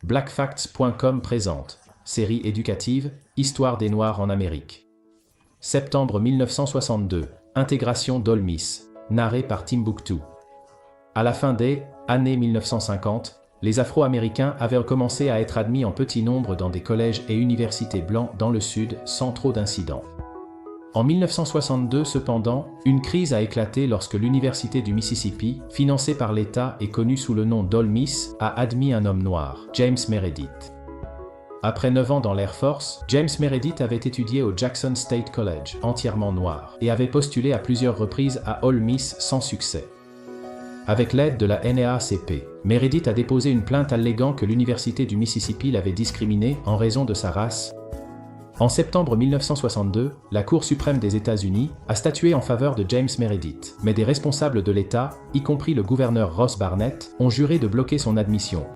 Blackfacts.com présente. Série éducative, Histoire des Noirs en Amérique. Septembre 1962. Intégration d'Ole Miss. Narré par Timbuktu. À la fin des années 1950, les Afro-Américains avaient commencé à être admis en petit nombre dans des collèges et universités blancs dans le Sud sans trop d'incidents. En 1962 cependant, une crise a éclaté lorsque l'Université du Mississippi, financée par l'État et connue sous le nom d'Ole Miss, a admis un homme noir, James Meredith. Après 9 ans dans l'Air Force, James Meredith avait étudié au Jackson State College, entièrement noir, et avait postulé à plusieurs reprises à Ole Miss sans succès. Avec l'aide de la NAACP, Meredith a déposé une plainte alléguant que l'Université du Mississippi l'avait discriminé en raison de sa race. En septembre 1962, la Cour suprême des États-Unis a statué en faveur de James Meredith, mais des responsables de l'État, y compris le gouverneur Ross Barnett, ont juré de bloquer son admission.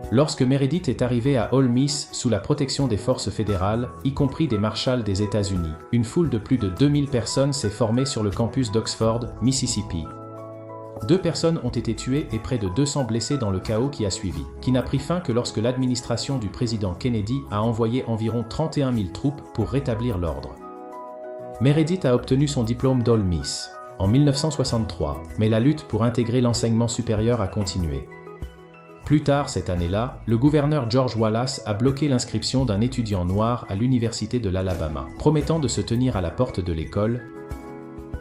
Lorsque Meredith est arrivé à Ole Miss sous la protection des forces fédérales, y compris des marshals des États-Unis, une foule de plus de 2000 personnes s'est formée sur le campus d'Oxford, Mississippi. 2 personnes ont été tuées et près de 200 blessés dans le chaos qui a suivi, qui n'a pris fin que lorsque l'administration du président Kennedy a envoyé environ 31 000 troupes pour rétablir l'ordre. Meredith a obtenu son diplôme d'Ole Miss en 1963, mais la lutte pour intégrer l'enseignement supérieur a continué. Plus tard cette année-là, le gouverneur George Wallace a bloqué l'inscription d'un étudiant noir à l'université de l'Alabama, promettant de se tenir à la porte de l'école.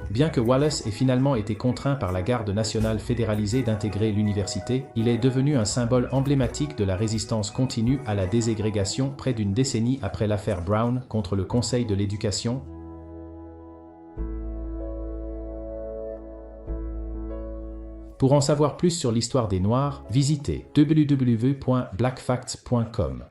Bien que Wallace ait finalement été contraint par la Garde nationale fédéralisée d'intégrer l'université, il est devenu un symbole emblématique de la résistance continue à la déségrégation près d'une décennie après l'affaire Brown contre le Conseil de l'éducation. Pour en savoir plus sur l'histoire des Noirs, visitez www.blackfacts.com.